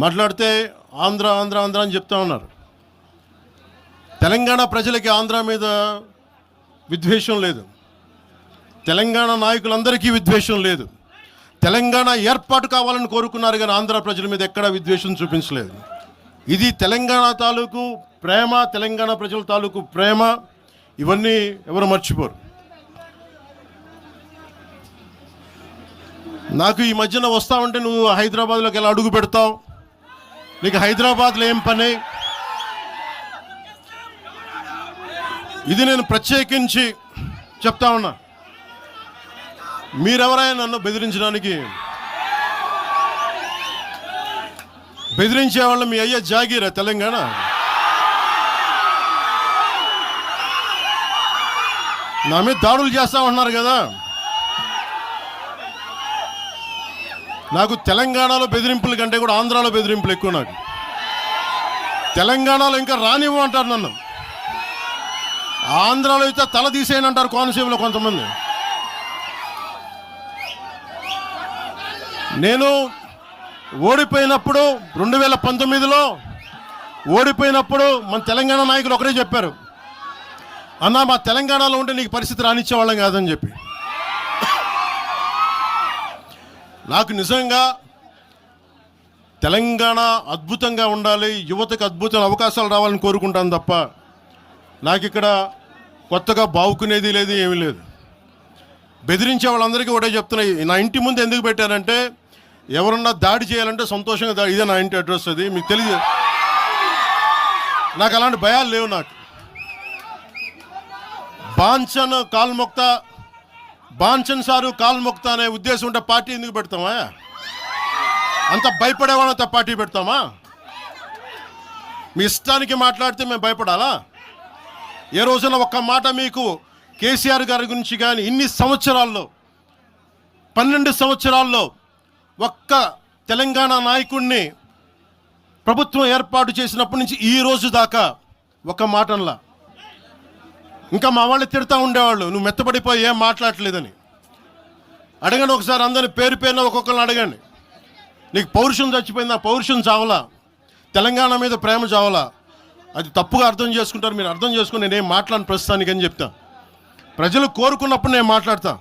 మాట్లాడితే ఆంధ్ర ఆంధ్ర ఆంధ్ర అని చెప్తా ఉన్నారు. తెలంగాణ ప్రజలకి ఆంధ్ర మీద విద్వేషం లేదు, తెలంగాణ నాయకులందరికీ విద్వేషం లేదు. తెలంగాణ ఏర్పాటు కావాలని కోరుకున్నారు కానీ ఆంధ్ర ప్రజల మీద ఎక్కడా విద్వేషం చూపించలేదు. ఇది తెలంగాణ తాలూకు ప్రేమ, తెలంగాణ ప్రజల తాలూకు ప్రేమ. ఇవన్నీ ఎవరు మర్చిపోరు. నాకు ఈ మధ్యన వస్తా ఉంటే నువ్వు హైదరాబాద్లోకి ఎలా అడుగు పెడతావు, నీకు హైదరాబాద్లో ఏం పని, ఇది నేను ప్రత్యేకించి చెప్తా ఉన్నా. మీరెవరైనా నన్ను బెదిరించడానికి, బెదిరించే వాళ్ళు మీ అయ్యే జాగీరా తెలంగాణ? నా మీద దాడులు చేస్తా ఉన్నారు కదా. నాకు తెలంగాణలో బెదిరింపుల కంటే కూడా ఆంధ్రాలో బెదిరింపులు ఎక్కువ. నాకు తెలంగాణలో ఇంకా రానివ్వు అంటారు నన్ను, ఆంధ్రాలో అయితే తల తీసేయని అంటారు కోనసీమలో కొంతమంది. నేను ఓడిపోయినప్పుడు 2019లో ఓడిపోయినప్పుడు మన తెలంగాణ నాయకులు ఒకరే చెప్పారు, అన్నా మా తెలంగాణలో ఉంటే నీకు పరిస్థితి రానిచ్చేవాళ్ళం కాదని చెప్పి. నాకు నిజంగా తెలంగాణ అద్భుతంగా ఉండాలి, యువతకు అద్భుతమైన అవకాశాలు రావాలని కోరుకుంటాను తప్ప నాకు ఇక్కడ కొత్తగా బావుకునేది లేదు, ఏమీ లేదు. బెదిరించే వాళ్ళందరికీ ఒకటే చెప్తున్నాయి. నా ఇంటి ముందు ఎందుకు పెట్టారంటే ఎవరన్నా దాడి చేయాలంటే సంతోషంగా ఇదే నా ఇంటి అడ్రస్, అది మీకు తెలియదు. నాకు అలాంటి భయాలు లేవు. నాకు బాంచన్ సారు కాల్మొక్తా అనే ఉద్దేశం ఉంటే పార్టీ ఎందుకు పెడతామా? అంత భయపడేవాళ్ళంత పార్టీ పెడతామా? మీ ఇష్టానికి మాట్లాడితే మేము భయపడాలా? ఏ రోజున ఒక్క మాట మీకు కేసీఆర్ గారి గురించి కానీ ఇన్ని సంవత్సరాల్లో 12 సంవత్సరాల్లో ఒక్క తెలంగాణ నాయకుడిని ప్రభుత్వం ఏర్పాటు చేసినప్పటి నుంచి ఈ రోజు దాకా ఒక మాటంలా. ఇంకా మా వాళ్ళు తిడతా ఉండేవాళ్ళు, నువ్వు మెత్తబడిపోయి ఏం మాట్లాడలేదని. అడగండి ఒకసారి, అందరిని పేరు పేరున ఒక్కొక్కరిని అడగండి. నీకు పౌరుషం చచ్చిపోయింది, ఆ పౌరుషం చావలా, తెలంగాణ మీద ప్రేమ చావలా. అది తప్పుగా అర్థం చేసుకుంటారు. మీరు అర్థం చేసుకుని నేనేం మాట్లాడిన ప్రస్తుతానికి అని చెప్తా. ప్రజలు కోరుకున్నప్పుడు నేను మాట్లాడతా.